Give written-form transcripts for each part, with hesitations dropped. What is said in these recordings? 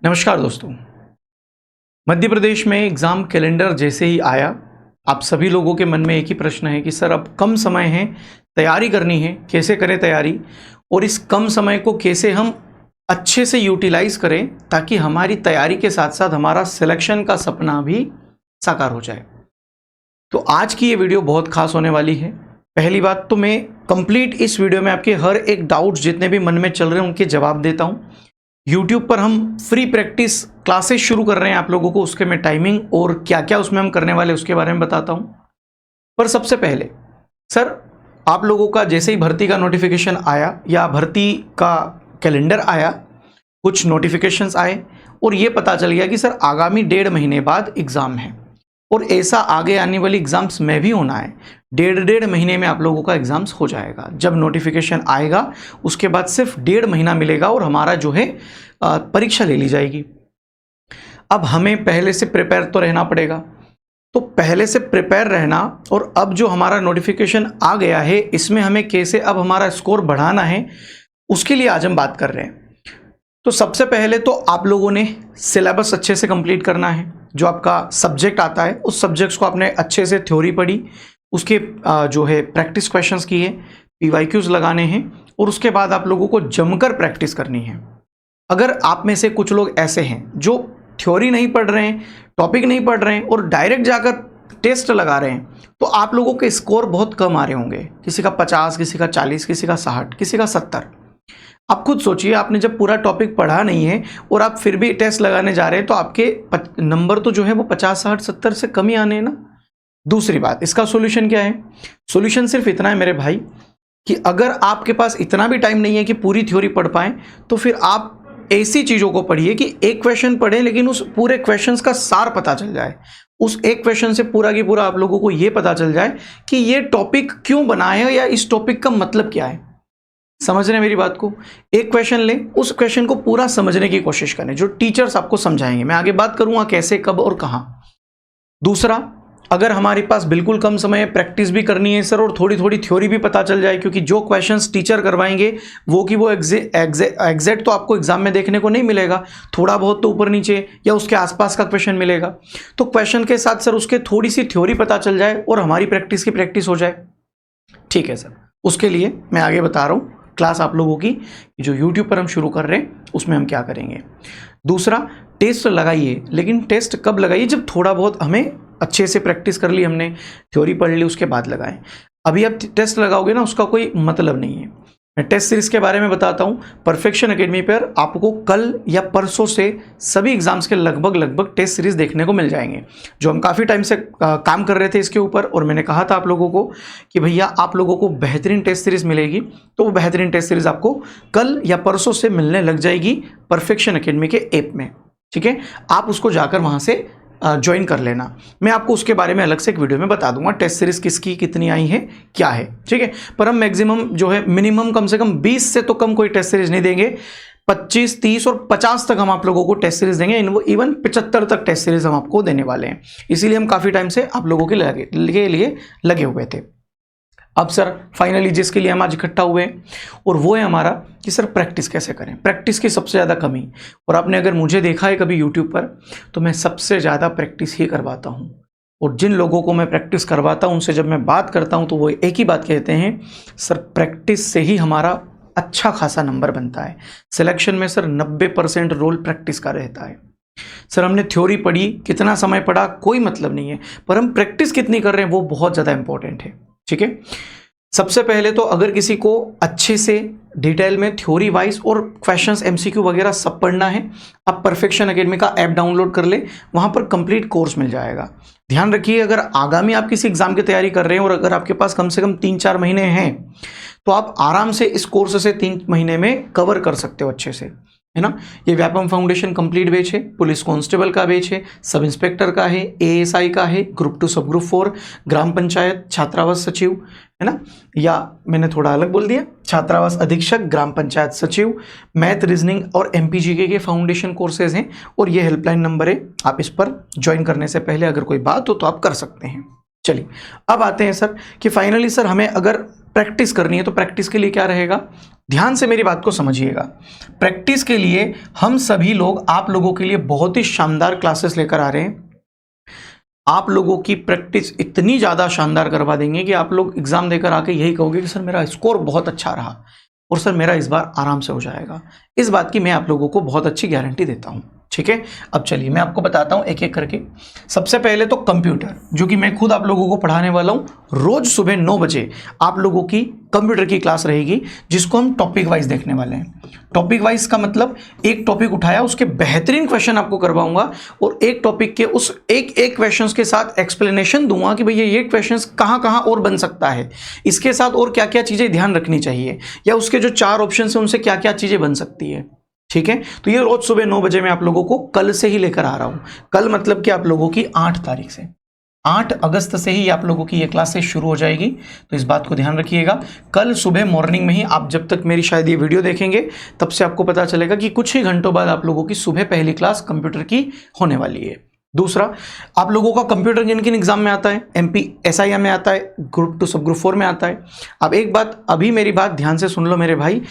नमस्कार दोस्तों। मध्य प्रदेश में एग्ज़ाम कैलेंडर जैसे ही आया, आप सभी लोगों के मन में एक ही प्रश्न है कि सर अब कम समय है, तैयारी करनी है, कैसे करें तैयारी और इस कम समय को कैसे हम अच्छे से यूटिलाइज़ करें ताकि हमारी तैयारी के साथ साथ हमारा सिलेक्शन का सपना भी साकार हो जाए। तो आज की ये वीडियो बहुत खास होने वाली है। पहली बात तो मैं कंप्लीट इस वीडियो में आपके हर एक डाउट्स जितने भी मन में चल रहे हैं उनके जवाब देता हूँ। YouTube पर हम फ्री प्रैक्टिस क्लासेस शुरू कर रहे हैं आप लोगों को, उसके मैं टाइमिंग और क्या क्या उसमें हम करने वाले उसके बारे में बताता हूं। पर सबसे पहले सर, आप लोगों का जैसे ही भर्ती का नोटिफिकेशन आया या भर्ती का कैलेंडर आया, कुछ नोटिफिकेशंस आए और ये पता चल गया कि सर आगामी 1.5 महीने बाद एग्ज़ाम है और ऐसा आगे आने वाली एग्ज़ाम्स में भी होना है। 1.5 महीने में आप लोगों का एग्ज़ाम्स हो जाएगा। जब नोटिफिकेशन आएगा उसके बाद सिर्फ 1.5 महीना मिलेगा और हमारा जो है परीक्षा ले ली जाएगी। अब हमें पहले से प्रिपेयर तो रहना पड़ेगा, तो पहले से प्रिपेयर रहना और अब जो हमारा नोटिफिकेशन आ गया है इसमें हमें कैसे अब हमारा स्कोर बढ़ाना है उसके लिए आज हम बात कर रहे हैं। तो सबसे पहले तो आप लोगों ने सिलेबस अच्छे से कंप्लीट करना है। जो आपका सब्जेक्ट आता है उस सब्जेक्ट्स को आपने अच्छे से थ्योरी पढ़ी, उसके जो है प्रैक्टिस क्वेश्चंस किए, PYQs लगाने हैं और उसके बाद आप लोगों को जमकर प्रैक्टिस करनी है। अगर आप में से कुछ लोग ऐसे हैं जो थ्योरी नहीं पढ़ रहे हैं, टॉपिक नहीं पढ़ रहे हैं और डायरेक्ट जाकर टेस्ट लगा रहे हैं, तो आप लोगों के स्कोर बहुत कम आ रहे होंगे। किसी का 50, किसी का 40, किसी का 60, किसी का 70। आप खुद सोचिए, आपने जब पूरा टॉपिक पढ़ा नहीं है और आप फिर भी टेस्ट लगाने जा रहे हैं तो आपके नंबर तो जो है वो 50, 60, 70 से कम ही आने हैं ना। दूसरी बात, इसका सॉल्यूशन क्या है? सॉल्यूशन सिर्फ इतना है मेरे भाई कि अगर आपके पास इतना भी टाइम नहीं है कि पूरी थ्योरी पढ़ पाएं, तो फिर आप ऐसी चीज़ों को पढ़िए कि एक क्वेश्चन पढ़ें लेकिन उस पूरे क्वेश्चंस का सार पता चल जाए। उस एक क्वेश्चन से पूरा की पूरा आप लोगों को ये पता चल जाए कि ये टॉपिक क्यों बना है या इस टॉपिक का मतलब क्या है। समझ रहे हैं मेरी बात को? एक क्वेश्चन लें, उस क्वेश्चन को पूरा समझने की कोशिश करें जो टीचर्स आपको समझाएंगे। मैं आगे बात करूंगा कैसे, कब और कहां। दूसरा, अगर हमारे पास बिल्कुल कम समय है, प्रैक्टिस भी करनी है सर और थोड़ी थोड़ी थ्योरी भी पता चल जाए, क्योंकि जो क्वेश्चंस टीचर करवाएंगे वो एग्जैक्ट तो आपको एग्जाम में देखने को नहीं मिलेगा, थोड़ा बहुत तो ऊपर नीचे या उसके आसपास का क्वेश्चन मिलेगा। तो क्वेश्चन के साथ सर उसके थोड़ी सी थ्योरी पता चल जाए और हमारी प्रैक्टिस की प्रैक्टिस हो जाए। ठीक है सर, उसके लिए मैं आगे बता रहा हूँ क्लास आप लोगों की जो YouTube पर हम शुरू कर रहे हैं उसमें हम क्या करेंगे। दूसरा, टेस्ट लगाइए, लेकिन टेस्ट कब लगाइए? जब थोड़ा बहुत हमें अच्छे से प्रैक्टिस कर ली, हमने थ्योरी पढ़ ली, उसके बाद लगाएं। अभी आप टेस्ट लगाओगे ना, उसका कोई मतलब नहीं है। मैं टेस्ट सीरीज के बारे में बताता हूँ। परफेक्शन एकेडमी पर आपको कल या परसों से सभी एग्जाम्स के लगभग टेस्ट सीरीज देखने को मिल जाएंगे, जो हम काफ़ी टाइम से काम कर रहे थे इसके ऊपर। और मैंने कहा था आप लोगों को कि भैया आप लोगों को बेहतरीन टेस्ट सीरीज मिलेगी, तो वो बेहतरीन टेस्ट सीरीज आपको कल या परसों से मिलने लग जाएगी परफेक्शन एकेडमी के ऐप में। ठीक है, आप उसको जाकर वहाँ से ज्वाइन कर लेना। मैं आपको उसके बारे में अलग से एक वीडियो में बता दूंगा, टेस्ट सीरीज किसकी कितनी आई है क्या है। ठीक है, पर हम मैक्सिमम जो है मिनिमम कम से कम 20 से तो कम कोई टेस्ट सीरीज नहीं देंगे। 25, 30 और 50 तक हम आप लोगों को टेस्ट सीरीज देंगे। इवन 75 तक टेस्ट सीरीज हम आपको देने वाले हैं। इसीलिए हम काफ़ी टाइम से आप लोगों के लिए लगे हुए थे। अब सर फाइनली जिसके लिए हम आज इकट्ठा हुए हैं और वो है हमारा कि सर प्रैक्टिस कैसे करें। प्रैक्टिस की सबसे ज़्यादा कमी, और आपने अगर मुझे देखा है कभी YouTube पर, तो मैं सबसे ज़्यादा प्रैक्टिस ही करवाता हूँ। और जिन लोगों को मैं प्रैक्टिस करवाता हूँ उनसे जब मैं बात करता हूँ तो वो एक ही बात कहते हैं, सर प्रैक्टिस से ही हमारा अच्छा खासा नंबर बनता है। सिलेक्शन में सर 90% रोल प्रैक्टिस का रहता है। सर हमने थ्योरी पढ़ी, कितना समय पढ़ा, कोई मतलब नहीं है, पर हम प्रैक्टिस कितनी कर रहे हैं वो बहुत ज़्यादा इंपॉर्टेंट है। ठीक है, सबसे पहले तो अगर किसी को अच्छे से डिटेल में थ्योरी वाइज और क्वेश्चंस MCQ वगैरह सब पढ़ना है, आप परफेक्शन एकेडमी का ऐप डाउनलोड कर ले, वहां पर कंप्लीट कोर्स मिल जाएगा। ध्यान रखिए, अगर आगामी आप किसी एग्जाम की तैयारी कर रहे हैं और अगर आपके पास कम से कम 3-4 महीने हैं, तो आप आराम से इस कोर्स से 3 महीने में कवर कर सकते हो अच्छे से, है ना। ये व्यापम फाउंडेशन कंप्लीट बैच है, पुलिस कांस्टेबल का बैच है, सब इंस्पेक्टर का है, ASI का है, ग्रुप 2 सब ग्रुप 4, ग्राम पंचायत छात्रावास सचिव, है ना, या मैंने थोड़ा अलग बोल दिया, छात्रावास अधीक्षक, ग्राम पंचायत सचिव, मैथ, रीजनिंग और MPGK के फाउंडेशन कोर्सेज हैं। और ये हेल्पलाइन नंबर है, आप इस पर ज्वाइन करने से पहले अगर कोई बात हो तो आप कर सकते हैं। चलिए अब आते हैं सर कि फाइनली सर हमें अगर प्रैक्टिस करनी है, तो प्रैक्टिस के लिए क्या रहेगा, ध्यान से मेरी बात को समझिएगा। प्रैक्टिस के लिए हम सभी लोग आप लोगों के लिए बहुत ही शानदार क्लासेस लेकर आ रहे हैं। आप लोगों की प्रैक्टिस इतनी ज़्यादा शानदार करवा देंगे कि आप लोग एग्जाम देकर आके यही कहोगे कि सर मेरा स्कोर बहुत अच्छा रहा और सर मेरा इस बार आराम से हो जाएगा। इस बात की मैं आप लोगों को बहुत अच्छी गारंटी देता हूँ, ठीक है। अब चलिए मैं आपको बताता हूँ एक एक करके। सबसे पहले तो कंप्यूटर, जो कि मैं खुद आप लोगों को पढ़ाने वाला हूँ। रोज सुबह 9 बजे आप लोगों की कंप्यूटर की क्लास रहेगी, जिसको हम टॉपिक वाइज देखने वाले हैं। टॉपिक वाइज का मतलब एक टॉपिक उठाया, उसके बेहतरीन क्वेश्चन आपको करवाऊंगा और एक टॉपिक के उस एक क्वेश्चंस के साथ एक्सप्लेनेशन दूंगा कि भैया ये क्वेश्चंस कहाँ कहाँ और बन सकता है, इसके साथ और क्या क्या चीज़ें ध्यान रखनी चाहिए, या उसके जो 4 ऑप्शन है उनसे क्या क्या चीज़ें बन सकती है, ठीक है। तो ये रोज सुबह 9 बजे मैं आप लोगों को कल से ही लेकर आ रहा हूं। कल मतलब कि आप लोगों की 8 तारीख से, 8 अगस्त से ही आप लोगों की ये क्लासेस शुरू हो जाएगी। तो इस बात को ध्यान रखिएगा। कल सुबह मॉर्निंग में ही, आप जब तक मेरी शायद ये वीडियो देखेंगे तब से आपको पता चलेगा कि कुछ ही घंटों बाद आप लोगों की सुबह पहली क्लास कंप्यूटर की होने वाली है। दूसरा, आप लोगों का कंप्यूटर किन किन एग्जाम में आता है, MP SIM में आता है, ग्रुप 2 सब ग्रुप 4 में आता है। अब एक बात, अभी मेरी बात ध्यान से सुन लो मेरे भाई,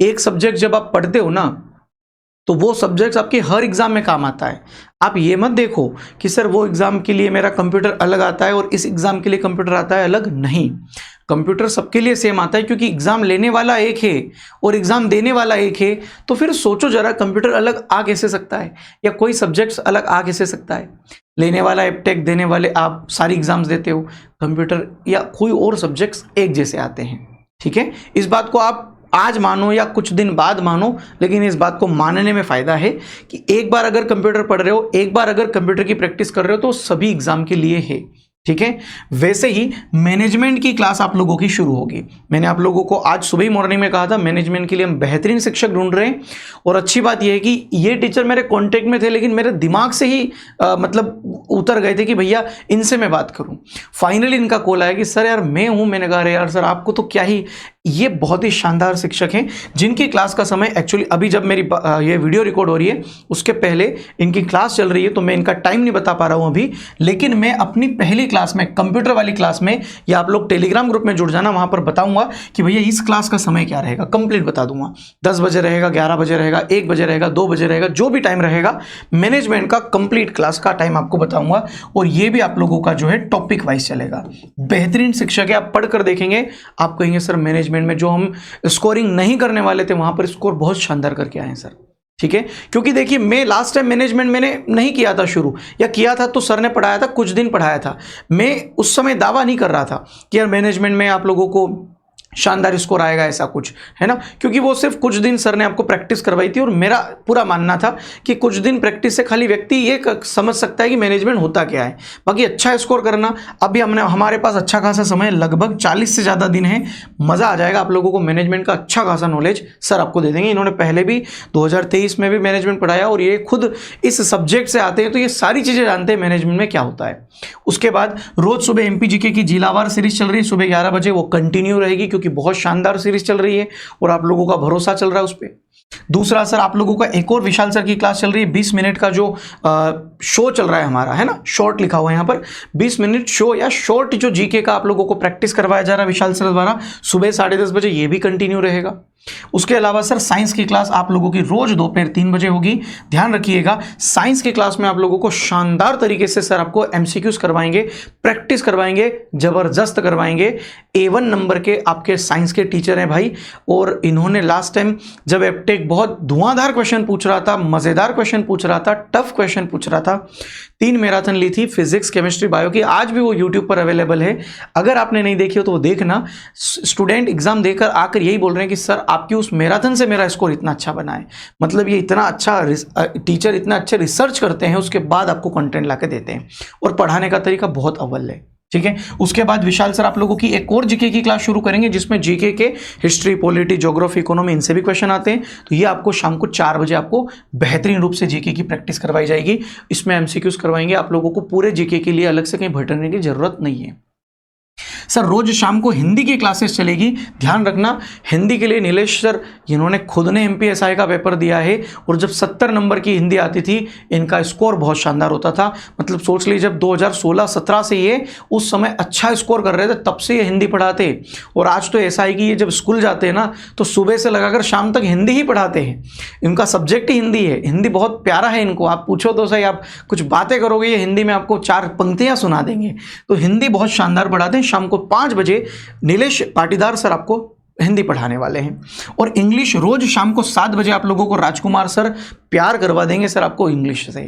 एक सब्जेक्ट जब आप पढ़ते हो ना, तो वो सब्जेक्ट्स आपके हर एग्जाम में काम आता है। आप ये मत देखो कि सर वो एग्जाम के लिए मेरा कंप्यूटर अलग आता है और इस एग्जाम के लिए कंप्यूटर आता है अलग, नहीं। कंप्यूटर सबके लिए सेम आता है, क्योंकि एग्जाम लेने वाला एक है और एग्जाम देने वाला एक है। तो फिर सोचो जरा, कंप्यूटर अलग आ कैसे सकता है, या कोई सब्जेक्ट्स अलग आ कैसे सकता है। लेने वाला एपटेक, देने वाले आप सारी एग्जाम्स देते हो, कंप्यूटर या कोई और सब्जेक्ट्स एक जैसे आते हैं, ठीक है। इस बात को आप आज मानो या कुछ दिन बाद मानो, लेकिन इस बात को मानने में फायदा है कि एक बार अगर कंप्यूटर पढ़ रहे हो, एक बार अगर कंप्यूटर की प्रैक्टिस कर रहे हो, तो सभी एग्जाम के लिए है, ठीक है। वैसे ही मैनेजमेंट की क्लास आप लोगों की शुरू होगी। मैंने आप लोगों को आज सुबह ही मॉर्निंग में कहा था, मैनेजमेंट के लिए हम बेहतरीन शिक्षक ढूंढ रहे हैं। और अच्छी बात यह है कि ये टीचर मेरे कांटेक्ट में थे, लेकिन मेरे दिमाग से ही मतलब उतर गए थे कि भैया इनसे मैं बात करूं। फाइनली इनका कॉल आया कि सर यार मैं हूं। मैंने कहा अरे यार सर आपको तो क्या ही, ये बहुत ही शानदार शिक्षक हैं, जिनकी क्लास का समय एक्चुअली अभी जब मेरी ये वीडियो रिकॉर्ड हो रही है उसके पहले इनकी क्लास चल रही है, तो मैं इनका टाइम नहीं बता पा रहा हूं अभी। लेकिन मैं अपनी पहली क्लास में, कंप्यूटर वाली क्लास में, या आप लोग टेलीग्राम ग्रुप में जुड़ जाना, वहां पर बताऊंगा कि भैया इस क्लास का समय क्या रहेगा, कंप्लीट बता दूंगा। 10 बजे रहेगा, 11 बजे रहेगा, 1 बजे रहेगा, 2 बजे रहेगा, जो भी टाइम रहेगा मैनेजमेंट का कंप्लीट क्लास का टाइम आपको बताऊंगा। और ये भी आप लोगों का जो है टॉपिक वाइज चलेगा। बेहतरीन शिक्षक है, आप पढ़कर देखेंगे, आप कहेंगे सर मैनेजमेंट में जो हम स्कोरिंग नहीं करने वाले थे वहां पर स्कोर बहुत शानदार करके आए हैं सर, ठीक है। क्योंकि देखिए मैं लास्ट टाइम मैनेजमेंट मैंने नहीं किया था शुरू, या किया था तो सर ने पढ़ाया था, कुछ दिन पढ़ाया था। मैं उस समय दावा नहीं कर रहा था कि यार मैनेजमेंट में आप लोगों को शानदार स्कोर आएगा, ऐसा कुछ है ना, क्योंकि वो सिर्फ कुछ दिन सर ने आपको प्रैक्टिस करवाई थी। और मेरा पूरा मानना था कि कुछ दिन प्रैक्टिस से खाली व्यक्ति ये समझ सकता है कि मैनेजमेंट होता क्या है। बाकी अच्छा स्कोर करना, अभी हमारे पास अच्छा खासा समय, लगभग 40 से ज़्यादा दिन है। मज़ा आ जाएगा आप लोगों को, मैनेजमेंट का अच्छा खासा नॉलेज सर आपको दे देंगे। इन्होंने पहले भी 2023 में भी मैनेजमेंट पढ़ाया और ये खुद इस सब्जेक्ट से आते हैं, तो ये सारी चीज़ें जानते हैं मैनेजमेंट में क्या होता है। उसके बाद रोज सुबह MPGK की जिलावार सीरीज चल रही है सुबह 11 बजे, वो कंटिन्यू रहेगी, क्योंकि बहुत शानदार सीरीज चल रही है और आप लोगों का भरोसा चल रहा है उस पर। दूसरा सर, आप लोगों का एक और विशाल सर की क्लास चल रही है, 20 मिनट का जो शो चल रहा है हमारा, है ना, शॉर्ट लिखा हुआ है यहाँ पर, 20 मिनट शो या शॉर्ट जो जीके का आप लोगों को प्रैक्टिस करवाया जा रहा है विशाल सर द्वारा, सुबह 10:30 बजे, ये भी कंटिन्यू रहेगा। उसके अलावा सर साइंस की क्लास आप लोगों की रोज दोपहर 3 बजे होगी। ध्यान रखिएगा, साइंस की क्लास में आप लोगों को शानदार तरीके से सर आपको MCQs करवाएंगे, प्रैक्टिस करवाएंगे, जबरदस्त करवाएंगे। A1 नंबर के आपके साइंस के टीचर हैं भाई। और इन्होंने लास्ट टाइम जब एपटेक बहुत धुआंधार क्वेश्चन पूछ रहा था, मजेदार क्वेश्चन पूछ रहा था, टफ क्वेश्चन पूछ रहा था, 3 मैराथन ली थी फिजिक्स, केमिस्ट्री, बायो की। आज भी वो यूट्यूब पर अवेलेबल है, अगर आपने नहीं देखी हो तो वो देखना। स्टूडेंट एग्जाम देकर आकर यही बोल रहे हैं कि सर आपकी उस मैराथन से मेरा स्कोर इतना अच्छा बना है। मतलब ये इतना अच्छा टीचर, इतना अच्छा रिसर्च करते हैं, उसके बाद आपको कंटेंट लाके देते हैं, और पढ़ाने का तरीका बहुत अव्वल है, ठीक है। उसके बाद विशाल सर आप लोगों की एक और जीके की क्लास शुरू करेंगे, जिसमें जीके के हिस्ट्री, पॉलिटी, ज्योग्राफी, इकोनॉमी, इनसे भी क्वेश्चन आते हैं। तो ये आपको शाम को 4 बजे आपको बेहतरीन रूप से जीके की प्रैक्टिस करवाई जाएगी। इसमें MCQs करवाएंगे आप लोगों को, पूरे जीके के लिए अलग से कहीं भटकने की जरूरत नहीं है। सर रोज शाम को हिंदी की क्लासेस चलेगी, ध्यान रखना हिंदी के लिए नीलेश सर इन्होंने खुद ने MPSI का पेपर दिया है और जब 70 नंबर की हिंदी आती थी इनका स्कोर बहुत शानदार होता था। मतलब सोच लीजिए जब 2016-17 से ये उस समय अच्छा स्कोर कर रहे थे तब से ये हिंदी पढ़ाते, और आज तो ऐसा है कि ये जब स्कूल जाते हैं ना तो सुबह से लगाकर शाम तक हिंदी ही पढ़ाते हैं। इनका सब्जेक्ट ही हिंदी है, हिंदी बहुत प्यारा है इनको। आप पूछो तो सही, आप कुछ बातें करोगे ये हिंदी में आपको 4 पंक्तियां सुना देंगे। तो हिंदी बहुत शानदार पढ़ाते हैं। शाम को 5 बजे नीलेश पाटीदार सर आपको हिंदी पढ़ाने वाले हैं, और इंग्लिश रोज शाम को 7 बजे आप लोगों को राजकुमार सर प्यार करवा देंगे सर आपको इंग्लिश से।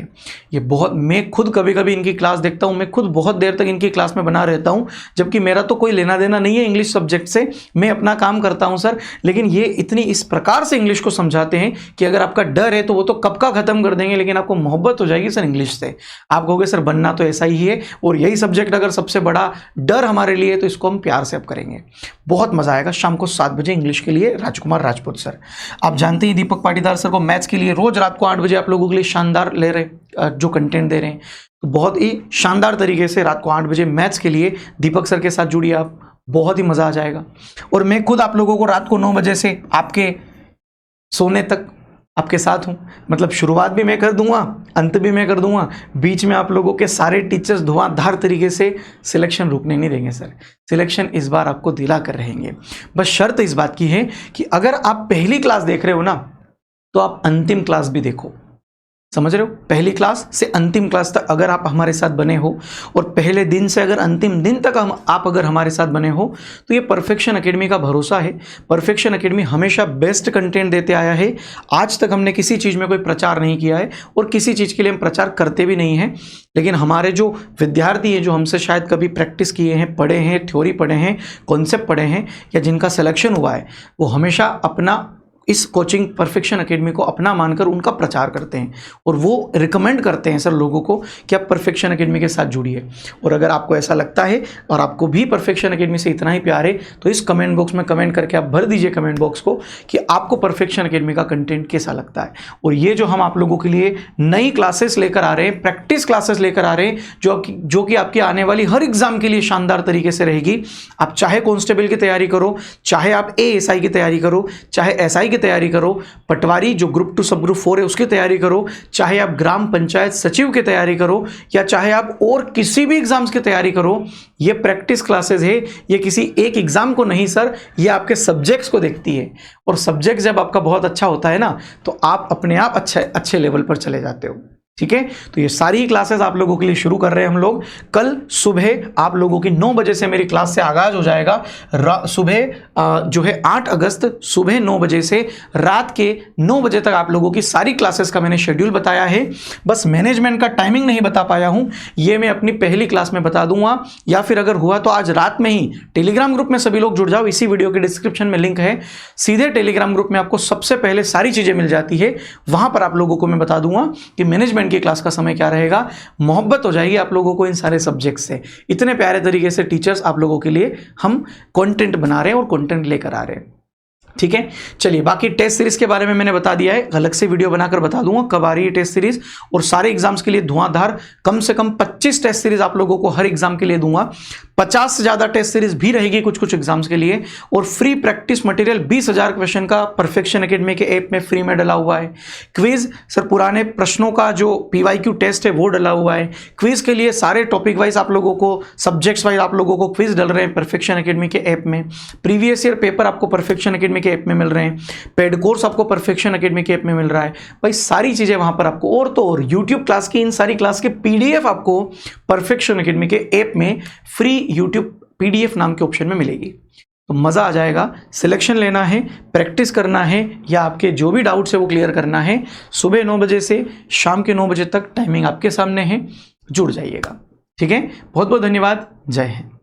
ये बहुत, मैं खुद कभी कभी इनकी क्लास देखता हूँ, मैं खुद बहुत देर तक इनकी क्लास में बना रहता हूँ, जबकि मेरा तो कोई लेना देना नहीं है इंग्लिश सब्जेक्ट से, मैं अपना काम करता हूँ सर। लेकिन ये इतनी इस प्रकार से इंग्लिश को समझाते हैं कि अगर आपका डर है तो वो तो कब का खत्म कर देंगे, लेकिन आपको मोहब्बत हो जाएगी सर इंग्लिश से। आप कहोगे सर बनना तो ऐसा ही है, और यही सब्जेक्ट अगर सबसे बड़ा डर हमारे लिए तो इसको हम प्यार से अब करेंगे। बहुत मजा आएगा। शाम को 7 बजे इंग्लिश के लिए राजकुमार राजपूत सर। आप जानते ही दीपक पाटीदार सर को मैथ्स के लिए रोज रात को 8 बजे आप लोगों के लिए शानदार ले रहे जो कंटेंट दे रहे हैं, तो बहुत ही शानदार तरीके से रात को 8 बजे मैथ्स के लिए दीपक सर के साथ जुड़िए आप, बहुत ही मजा आ जाएगा। और मैं खुद आप लोगों को रात को 9 बजे से आपके सोने तक आपके साथ हूँ। मतलब शुरुआत भी मैं कर दूंगा, अंत भी मैं कर दूंगा, बीच में आप लोगों के सारे टीचर्स धुआंधार तरीके से सिलेक्शन रुकने नहीं देंगे सर। सिलेक्शन इस बार आपको दिला कर रहेंगे। बस शर्त इस बात की है कि अगर आप पहली क्लास देख रहे हो ना तो आप अंतिम क्लास भी देखो। समझ रहे हो? पहली क्लास से अंतिम क्लास तक अगर आप हमारे साथ बने हो, और पहले दिन से अगर अंतिम दिन तक आप अगर हमारे साथ बने हो, तो ये परफेक्शन एकेडमी का भरोसा है। परफेक्शन एकेडमी हमेशा बेस्ट कंटेंट देते आया है। आज तक हमने किसी चीज़ में कोई प्रचार नहीं किया है, और किसी चीज़ के लिए हम प्रचार करते भी नहीं हैं। लेकिन हमारे जो विद्यार्थी हैं, जो हमसे शायद कभी प्रैक्टिस किए हैं, पढ़े हैं, थ्योरी पढ़े हैं, कॉन्सेप्ट पढ़े हैं, या जिनका सिलेक्शन हुआ है, वो हमेशा अपना इस कोचिंग परफेक्शन एकेडमी को अपना मानकर उनका प्रचार करते हैं, और वो रिकमेंड करते हैं सर लोगों को कि आप परफेक्शन एकेडमी के साथ जुड़िए। और अगर आपको ऐसा लगता है और आपको भी परफेक्शन एकेडमी से इतना ही प्यार है, तो इस कमेंट बॉक्स में कमेंट करके आप भर दीजिए कमेंट बॉक्स को कि आपको परफेक्शन एकेडमी का कंटेंट कैसा लगता है। और ये जो हम आप लोगों के लिए नई क्लासेस लेकर आ रहे हैं, प्रैक्टिस क्लासेस लेकर आ रहे हैं, जो कि आपकी आने वाली हर एग्जाम के लिए शानदार तरीके से रहेगी। आप चाहे कांस्टेबल की तैयारी करो, चाहे आप ASI की तैयारी करो, चाहे SI तैयारी करो, पटवारी जो ग्रुप 2 सब ग्रुप 4 है उसकी तैयारी करो, चाहे आप ग्राम पंचायत सचिव की तैयारी करो, या चाहे आप और किसी भी एग्जाम्स की तैयारी करो, ये प्रैक्टिस क्लासेस है। ये किसी एक एग्जाम को नहीं सर, ये आपके सब्जेक्ट्स को देखती है। और सब्जेक्ट जब आपका बहुत अच्छा होता है ना, तो आप अपने आप अच्छे लेवल पर चले जाते हो। ठीक है, तो ये सारी क्लासेस आप लोगों के लिए शुरू कर रहे हैं हम लोग। कल सुबह आप लोगों की 9 बजे से मेरी क्लास से आगाज हो जाएगा। सुबह जो है 8 अगस्त सुबह 9 बजे से रात के 9 बजे तक आप लोगों की सारी क्लासेस का मैंने शेड्यूल बताया है। बस मैनेजमेंट का टाइमिंग नहीं बता पाया हूं, ये मैं अपनी पहली क्लास में बता दूंगा, या फिर अगर हुआ तो आज रात में ही टेलीग्राम ग्रुप में सभी लोग जुड़ जाओ। इसी वीडियो के डिस्क्रिप्शन में लिंक है, सीधे टेलीग्राम ग्रुप में आपको सबसे पहले सारी चीजें मिल जाती है। वहां पर आप लोगों को मैं बता दूंगा कि मैनेजमेंट की क्लास का समय क्या रहेगा। मोहब्बत हो जाएगी आप लोगों को इन सारे सब्जेक्ट से। इतने प्यारे तरीके से टीचर्स आप लोगों के लिए हम कंटेंट बना रहे हैं और कंटेंट लेकर आ रहे हैं। ठीक है, चलिए बाकी टेस्ट सीरीज के बारे में मैंने बता दिया है, अलग से वीडियो बनाकर बता दूंगा कब आ रही है टेस्ट सीरीज। और सारे एग्जाम्स के लिए धुआंधार कम से कम 25 टेस्ट सीरीज आप लोगों को हर एग्जाम के लिए दूंगा। 50 से ज्यादा टेस्ट सीरीज भी रहेगी कुछ एग्जाम्स के लिए। और फ्री प्रैक्टिस मटेरियल 20,000 क्वेश्चन का परफेक्शन एकेडमी के ऐप में फ्री में डला हुआ है। क्विज सर पुराने प्रश्नों का जो PYQ टेस्ट है वो डला हुआ है। क्विज के लिए सारे टॉपिक वाइज आप लोगों को, सब्जेक्ट्स वाइज आप लोगों को क्विज डल रहे हैं परफेक्शन एकेडमी के ऐप में। प्रीवियस ईयर पेपर आपको परफेक्शन एकेडमी ऐप में मिल रहे हैं। पेड कोर्स आपको परफेक्शन एकेडमी के ऐप में मिल रहा है। भाई सारी चीजें वहां पर आपको, और तो और यूट्यूब क्लास की इन सारी क्लास के PDF आपको परफेक्शन एकेडमी के ऐप में फ्री यूट्यूब PDF नाम के ऑप्शन में मिलेगी। तो मजा आ जाएगा। सिलेक्शन लेना है, प्रैक्टिस करना है, या आपके जो भी डाउट्स है वो क्लियर करना है, सुबह 9 बजे से शाम के 9 बजे तक टाइमिंग आपके सामने है, जुड़ जाइएगा। ठीक है, बहुत बहुत धन्यवाद। जय हिंद।